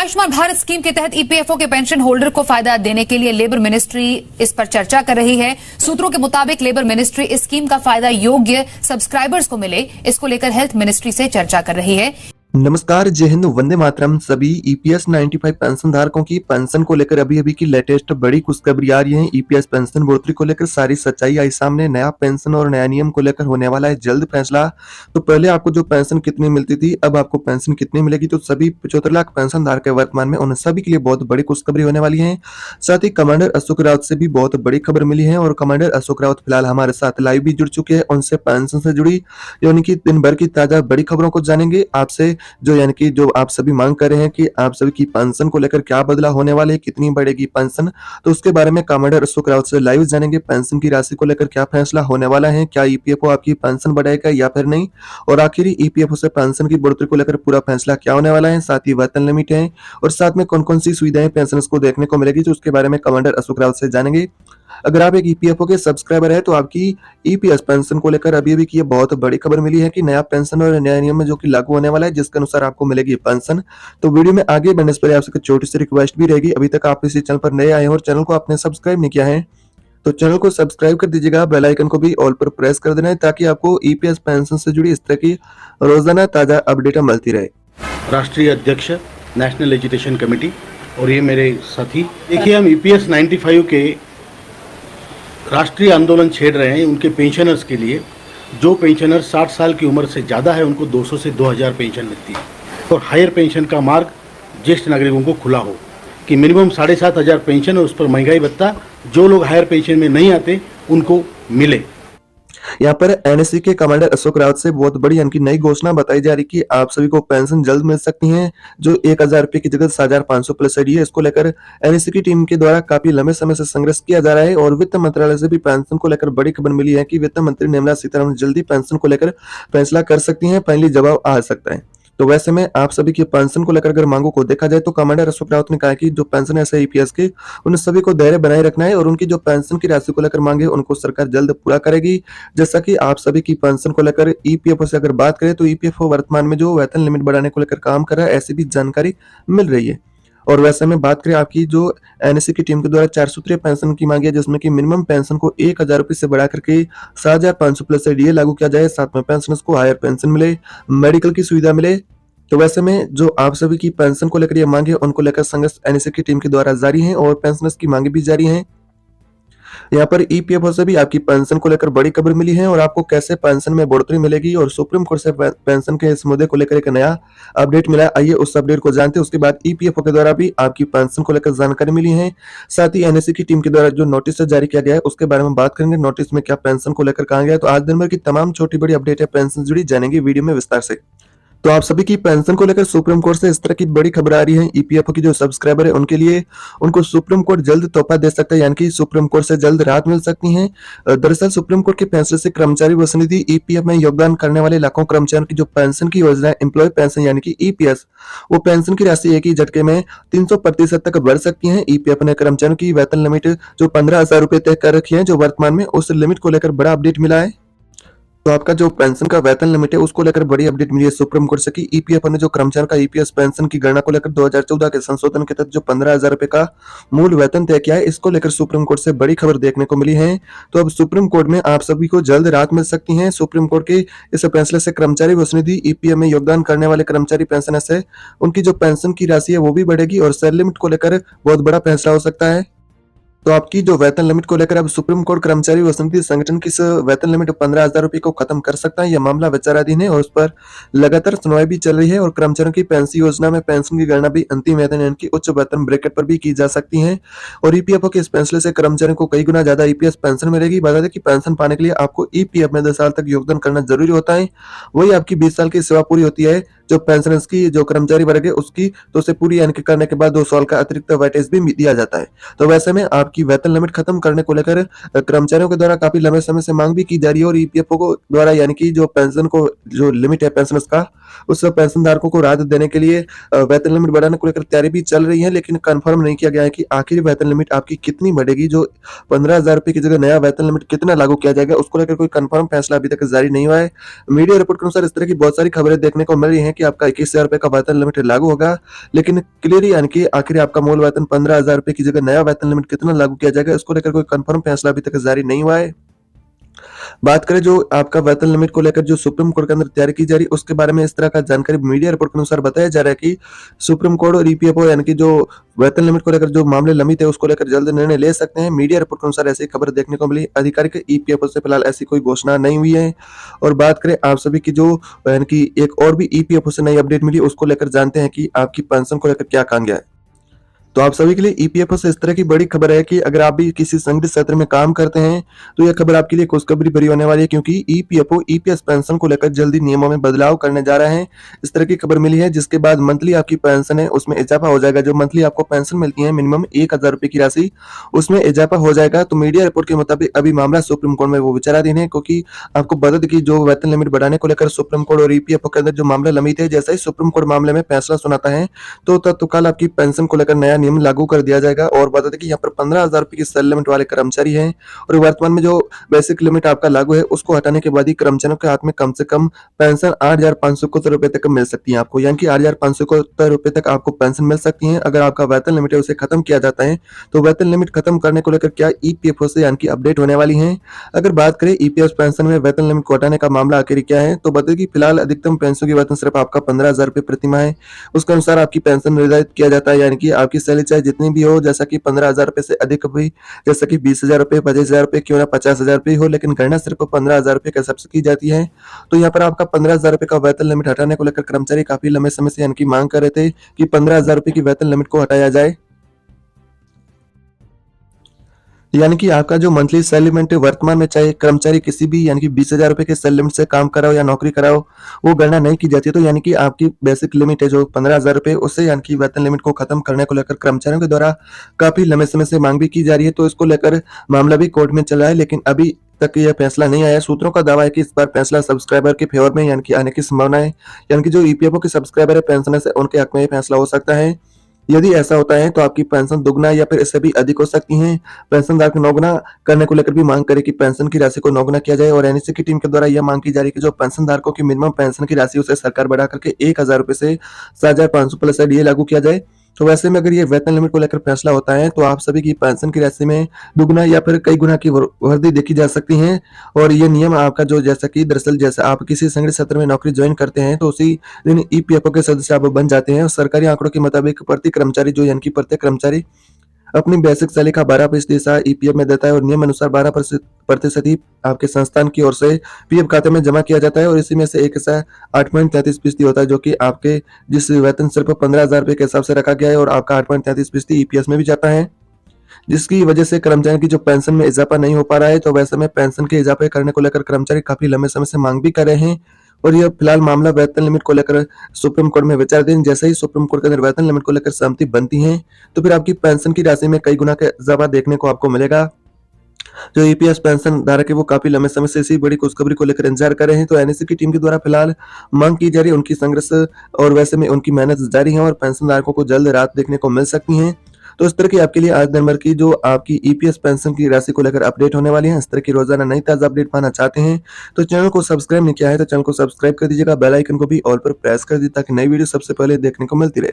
Ayushman Bharat scheme के तहत EPFO के पेंशन होल्डर को फायदा देने के लिए लेबर मिनिस्ट्री इस पर चर्चा कर रही है। सूत्रों के मुताबिक लेबर मिनिस्ट्री इस स्कीम का फायदा योग्य सब्सक्राइबर्स को मिले, इसको लेकर हेल्थ मिनिस्ट्री से चर्चा कर रही है। नमस्कार, जय हिंद, वंदे मातरम। सभी ईपीएस 95 पेंशन धारकों की पेंशन को लेकर अभी की लेटेस्ट बड़ी खुशखबरी आ रही है। ईपीएस पेंशन बढ़ोतरी को लेकर सारी सच्चाई आई सामने। नया पेंशन और नया नियम को लेकर होने वाला है जल्द फैसला। तो पहले आपको जो पेंशन कितनी मिलती थी, अब आपको पेंशन कितनी मिलेगी, तो सभी 75 लाख पेंशन धारक है वर्तमान में, उन सभी के लिए बहुत बड़ी खुशखबरी होने वाली है। साथ ही कमांडर अशोक रावत से भी बहुत बड़ी खबर मिली है और कमांडर अशोक रावत फिलहाल हमारे साथ लाइव भी जुड़ चुके हैं। उनसे पेंशन से जुड़ी यानी कि दिन भर की ताजा बड़ी खबरों को जानेंगे आपसे, जो यानी कि जो आप सभी मांग कर रहे हैं कि आप सभी की पेंशन को लेकर क्या बदला होने वाले, कितनी बढ़ेगी पेंशन, तो उसके बारे में कमांडर अशोक रावत से लाइव जानेंगे। पेंशन की राशि को लेकर क्या फैसला होने वाला है, क्या ईपीएफओ आपकी पेंशन बढ़ाएगा या फिर नहीं, और आखिर ईपीएफओ से पेंशन की बढ़ोतरी को लेकर पूरा फैसला क्या होने वाला है। साथ ही वेतन लिमिट है और साथ में कौन कौन सी सुविधाएं पेंशनर्स को देखने को मिलेगी, तो उसके बारे में कमांडर अशोक रावत से जानेंगे। अगर आप एक ईपीएफओ के सब्सक्राइबर है तो आपकी ईपीएस पेंशन को लेकर अभी की बहुत बड़ी खबर मिली है कि नया पेंशन और नया नियम में जो कि लागू होने वाला है, जिसके अनुसार आपको मिलेगी पेंशन। तो वीडियो में आगे बढ़ने से पहले आपसे एक छोटी सी रिक्वेस्ट भी रहेगी, अभी तक आप इसी चैनल पर नए आए हैं और चैनल को आपने सब्सक्राइब नहीं किया है तो चैनल को सब्सक्राइब कर दीजिएगा, बेल आइकन को भी ऑल पर प्रेस कर देना है ताकि आपको ईपीएस पेंशन से जुड़ी इस तरह की रोजाना ताजा अपडेट मिलती रहे। राष्ट्रीय अध्यक्ष नेशनल एजुकेशन कमेटी और ये मेरे साथी, देखिए हम ईपीएस 95 के राष्ट्रीय आंदोलन छेड़ रहे हैं उनके पेंशनर्स के लिए। जो पेंशनर 60 साल की उम्र से ज़्यादा है उनको 200 से 2000 पेंशन मिलती है और हायर पेंशन का मार्ग ज्येष्ठ नागरिकों को खुला हो कि मिनिमम 7500 पेंशन और उस पर महंगाई भत्ता जो लोग हायर पेंशन में नहीं आते उनको मिले। यहाँ पर एनएससी के कमांडर अशोक रावत से बहुत बड़ी यानी कि नई घोषणा बताई जा रही कि आप सभी को पेंशन जल्द मिल सकती है। जो 1000 रुपए की जगह 7500 प्लस है, इसको लेकर एनएससी की टीम के द्वारा काफी लंबे समय से संघर्ष किया जा रहा है और वित्त मंत्रालय से भी पेंशन को लेकर बड़ी खबर मिली है कि वित्त मंत्री निर्मला सीतारमण जल्दी पेंशन को लेकर फैसला कर सकती है, फाइनली जवाब आ सकता है। तो वैसे में आप सभी की पेंशन को लेकर अगर मांगों को देखा जाए तो कमांडर अशोक रावत ने कहा कि जो पेंशन है ईपीएस के, उन सभी को धैर्य बनाए रखना है और उनकी जो पेंशन की राशि को लेकर मांगे उनको सरकार जल्द पूरा करेगी। जैसा कि आप सभी की पेंशन को लेकर ईपीएफओ से अगर बात करें तो ईपीएफओ वर्तमान में जो वेतन लिमिट बढ़ाने को लेकर काम कर रहा है, ऐसी भी जानकारी मिल रही है। और वैसे में बात करें आपकी जो एनएससी की टीम के द्वारा 4 सूत्रीय पेंशन की मांग है, जिसमें कि मिनिमम पेंशन को 1000 रुपए से बढ़ा करके 7500 प्लस डीए लागू किया जाए, साथ में पेंशनर्स को हायर पेंशन मिले, मेडिकल की सुविधा मिले। तो वैसे में जो आप सभी की पेंशन को लेकर ये मांगे उनको लेकर संघर्ष एनएससी की टीम के द्वारा जारी है और पेंशनर्स की मांगे भी जारी हैं। यहाँ पर ईपीएफओ से भी आपकी पेंशन को लेकर बड़ी खबर मिली है और आपको कैसे पेंशन में बढ़ोतरी मिलेगी और सुप्रीम कोर्ट से पेंशन के इस मुद्दे को लेकर एक नया अपडेट मिला है। आइए उस अपडेट को जानते हैं। उसके बाद ईपीएफओ के द्वारा भी आपकी पेंशन को लेकर जानकारी मिली है। साथ ही एनएससी की टीम के द्वारा जो नोटिस जारी किया गया है उसके बारे में बात करेंगे। नोटिस में क्या पेंशन को लेकर कहा गया है, तो आज दिन भर की तमाम छोटी बड़ी अपडेट है पेंशन जुड़ी जानेंगे वीडियो में विस्तार से। तो आप सभी की पेंशन को लेकर सुप्रीम कोर्ट से इस तरह की बड़ी खबर आ रही है। ईपीएफओ की जो सब्सक्राइबर है उनके लिए उनको सुप्रीम कोर्ट जल्द तोहफा दे सकता है, यानी कि सुप्रीम कोर्ट से जल्द राहत मिल सकती है। दरअसल सुप्रीम कोर्ट के फैसले से कर्मचारी भविष्य निधि ईपीएफ में योगदान करने वाले लाखों कर्मचारियों की जो पेंशन की योजना है, एम्प्लॉय पेंशन यानी कि ईपीएस, वो पेंशन की राशि एक ही झटके में 300% तक बढ़ सकती है। ईपीएफ ने कर्मचारियों की वेतन लिमिट जो 15,000 रुपए तय कर रखी है, जो वर्तमान में उस लिमिट को लेकर बड़ा अपडेट मिला है। तो आपका जो पेंशन का वेतन लिमिट है उसको लेकर बड़ी अपडेट मिली है सुप्रीम कोर्ट से कि ईपीएफ ने जो कर्मचारियों का ईपीएस पेंशन की गणना को लेकर 2014 के संशोधन के तहत जो 15,000 रुपए का मूल वेतन तय किया है, इसको लेकर सुप्रीम कोर्ट से बड़ी खबर देखने को मिली है। तो अब सुप्रीम कोर्ट में आप सभी को जल्द राहत मिल सकती है। सुप्रीम कोर्ट के इस फैसले से कर्मचारी भविष्य निधि ईपीएफ में योगदान करने वाले कर्मचारी पेंशनर्स है, उनकी जो पेंशन की राशि है वो भी बढ़ेगी और सेल लिमिट को लेकर बहुत बड़ा फैसला हो सकता है। तो आपकी जो वेतन लिमिट को लेकर अब सुप्रीम कोर्ट कर्मचारी भविष्य निधि संगठन की इस वेतन लिमिट 15,000 रुपए को खत्म कर सकता है। यह मामला विचाराधीन है और उस पर लगातार सुनवाई भी चल रही है और कर्मचारियों की पेंशन योजना में पेंशन की गणना भी अंतिम वेतन यानी कि उच्च वेतन ब्रैकेट पर भी की जा सकती है। और ईपीएफओ के इस फैसले से कर्मचारियों को कई गुना ज्यादा ईपीएस पेंशन मिलेगी। बता दें कि पेंशन पाने के लिए आपको ईपीएफ में 10 साल तक योगदान करना जरूरी होता है। वही आपकी 20 साल की सेवा पूरी होती है जो पेंशनर्स की जो कर्मचारी वर्ग है उसकी, तो उसे पूरी यानी कि करने के बाद 2 साल का अतिरिक्त वेटेज भी दिया जाता है। तो वैसे में आपकी वेतन लिमिट खत्म करने को लेकर कर्मचारियों के द्वारा काफी लंबे समय से मांग भी की जा रही है और ईपीएफओ को द्वारा यानी कि जो पेंशन को जो लिमिट है पेंशनर्स का, उस पेंशन धारकों को राहत देने के लिए वेतन लिमिट बढ़ाने को लेकर तैयारी भी चल रही है, लेकिन कंफर्म नहीं किया गया है कि आखिर वेतन लिमिट आपकी कितनी बढ़ेगी। जो 15,000 रुपए की जगह नया वेतन लिमिट कितना लागू किया जाएगा उसको लेकर कोई कंफर्म फैसला अभी तक जारी नहीं हुआ है। मीडिया रिपोर्ट के अनुसार इस तरह की बहुत सारी खबरें देखने को मिल रही है कि कि आपका 21,000 रुपए का वेतन लिमिट लागू होगा, लेकिन क्लियरली यानी कि आखिर आपका मूल वेतन 15,000 रुपए की जगह नया वेतन लिमिट कितना लागू किया जाएगा, इसको लेकर कोई कंफर्म फैसला अभी तक जारी नहीं हुआ है। बात करें जो आपका वेतन लिमिट को लेकर जो सुप्रीम कोर्ट के अंदर तैयारी की जा रही है, उसके बारे में इस तरह का जानकारी मीडिया रिपोर्ट के अनुसार बताया जा रहा है कि सुप्रीम कोर्ट और ईपीएफओ यानी कि जो वेतन लिमिट को लेकर जो मामले लंबित है उसको लेकर जल्द निर्णय ले सकते हैं। मीडिया रिपोर्ट के अनुसार ऐसी खबर देखने को मिली। आधिकारिक ईपीएफओ से फिलहाल ऐसी कोई घोषणा नहीं हुई है। और बात करें आप सभी की जो यानी कि एक और भी ईपीएफओ से नई अपडेट मिली, उसको लेकर जानते हैं कि आपकी पेंशन को लेकर क्या कहा गया है। तो आप सभी के लिए ईपीएफओ से इस तरह की बड़ी खबर है कि अगर आप भी किसी संगठित क्षेत्र में काम करते हैं तो यह खबर आपके लिए खुशखबरी भरी होने वाली है, क्योंकि ईपीएफओ ईपीएस पेंशन को लेकर जल्दी नियमों में बदलाव करने जा रहे हैं। इस तरह की खबर मिली है, जिसके बाद मंथली आपकी पेंशन है उसमें इजाफा हो जाएगा। जो मंथली आपको पेंशन मिलती है मिनिमम 1,000 रुपए की राशि, उसमें इजाफा हो जाएगा। तो मीडिया रिपोर्ट के मुताबिक अभी मामला सुप्रीम कोर्ट में वो विचाराधीन है, क्योंकि आपको बता दें कि जो वेतन लिमिट बढ़ाने को लेकर सुप्रीम कोर्ट और ईपीएफओ के अंदर जो मामला लंबित है, जैसा ही सुप्रीम कोर्ट मामले में फैसला सुनाता है तो तत्काल आपकी पेंशन को लेकर नया नियम लागू कर दिया जाएगा। और बता दें कि यहाँ पर 15,000 रुपए की सेल लिमिट वाले कर्मचारी हैं, और वर्तमान में जो बेसिक लिमिट आपका लागू है उसको हटाने के बाद ही कर्मचारियों के हाथ में कम से कम पेंशन 8,571 रुपए तक मिल सकती है आपको, यानी कि 8,571 रुपए तक आपको पेंशन मिल सकती है। अगर आपका वेतन लिमिट है उसे खत्म किया जाता है तो वेतन लिमिट खत्म करने को लेकर क्या ईपीएफओ से यानी कि अपडेट होने वाली है। अगर बात करें ईपीएफ पेंशन में वेतन लिमिट को हटाने का मामला आखिर क्या है, तो बता दें कि फिलहाल अधिकतम पेंशन की वेतन सिर्फ आपका 15,000 रुपए प्रति माह है। उसके अनुसार आपकी पेंशन निर्धारित किया जाता है, यानी कि आपकी सैलरी चाहे जितनी भी हो, जैसा कि 15,000 रुपए से अधिक भी, जैसा कि 20,000 रुपए, 25,000 रुपए, क्यों ना 50,000 रुपए हो, लेकिन गणना सिर्फ 15,000 रुपए के हिसाब से की जाती है। तो यहाँ पर आपका 15,000 रुपए का वेतन लिमिट हटाने को लेकर कर्मचारी काफी लंबे समय से यानी कि मांग कर रहे थे कि 15,000 रुपए की वेतन लिमिट को हटाया जाए। यानी कि आपका जो मंथली सेल लिमिट है वर्तमान में, चाहे कर्मचारी किसी भी यानी कि 20,000 रुपए के सेल लिमिट से काम कराओ या नौकरी कराओ, वो गणना नहीं की जाती है। तो यानी कि आपकी बेसिक लिमिट है जो 15,000 रुपए, उससे यानी कि वेतन लिमिट को खत्म करने को लेकर कर्मचारियों के द्वारा काफी लंबे समय से मांग भी की जा रही है। तो इसको लेकर मामला भी कोर्ट में चल रहा है, लेकिन अभी तक यह फैसला नहीं आया। सूत्रों का दावा है कि इस बार फैसला सब्सक्राइबर के फेवर में यानी कि आने की संभावना है, यानी कि जो ईपीएफओ के सब्सक्राइबर है पेंशनर से, उनके हक में यह फैसला हो सकता है। यदि ऐसा होता है तो आपकी पेंशन दुगना या फिर इससे भी अधिक हो सकती है। पेंशनदार को नौगुना करने को लेकर भी मांग करे कि पेंशन की राशि को नौगुना किया जाए। और एनएससी की टीम के द्वारा यह मांग की जा रही है कि जो पेंशनधारकों की मिनिमम पेंशन की राशि उसे सरकार बढ़ा करके 1,000 रुपए से 7,500 प्लस ये लागू किया जाए। तो वैसे में अगर ये वेतन लिमिट को लेकर फैसला होता है तो आप सभी की पेंशन की राशि में दुगुना या फिर कई गुना की वृद्धि देखी जा सकती है। और ये नियम आपका जो, जैसा कि दरअसल जैसे आप किसी संगठित क्षेत्र में नौकरी ज्वाइन करते हैं तो उसी दिन ईपीएफओ के सदस्य आप बन जाते हैं। और सरकारी आंकड़ों के मुताबिक प्रति कर्मचारी जो यानी कि प्रत्येक कर्मचारी अपनी बेसिक सैलरी का 12% हिस्सा ईपीएफ में देता है, और नियम अनुसार 12% ही आपके संस्थान की ओर से पीएफ खाते में जमा किया जाता है। और इसी में से एक हिस्सा 8.33% होता है, जो कि आपके जिस वेतन सिर्फ 15,000 रुपए के हिसाब से रखा गया है, और आपका 8.33% ईपीएस में भी जाता है, जिसकी वजह से कर्मचारियों की जो पेंशन में इजाफा नहीं हो पा रहा है। तो वैसे में पेंशन के इजाफे करने को लेकर कर्मचारी काफी लंबे समय से मांग भी कर रहे हैं। और यह फिलहाल मामला वेतन लिमिट को लेकर सुप्रीम कोर्ट में विचाराधीन। जैसे ही सुप्रीम कोर्ट के अंदर वेतन लिमिट को लेकर सहमति बनती है तो फिर आपकी पेंशन की राशि में कई गुना का इजाफा देखने को आपको मिलेगा। जो ईपीएस पेंशन धारक है वो काफी लंबे समय से इसी बड़ी खुशखबरी को लेकर इंतजार कर रहे हैं। तो एनएससी की टीम के द्वारा फिलहाल मांग की जा रही है, उनकी संघर्ष और वैसे में उनकी मेहनत जारी है, और पेंशन धारकों को जल्द राहत देखने को मिल सकती है। तो इस तरह की आपके लिए आज दिन भर की जो आपकी ईपीएस पेंशन की राशि को लेकर अपडेट होने वाली है। इस तरह की रोजाना नई ताजा अपडेट पाना चाहते हैं तो चैनल को सब्सक्राइब नहीं किया है तो चैनल को सब्सक्राइब कर दीजिएगा, बेल आइकन को भी ऑल पर प्रेस कर दीजिए, ताकि नई वीडियो सबसे पहले देखने को मिलती रहे।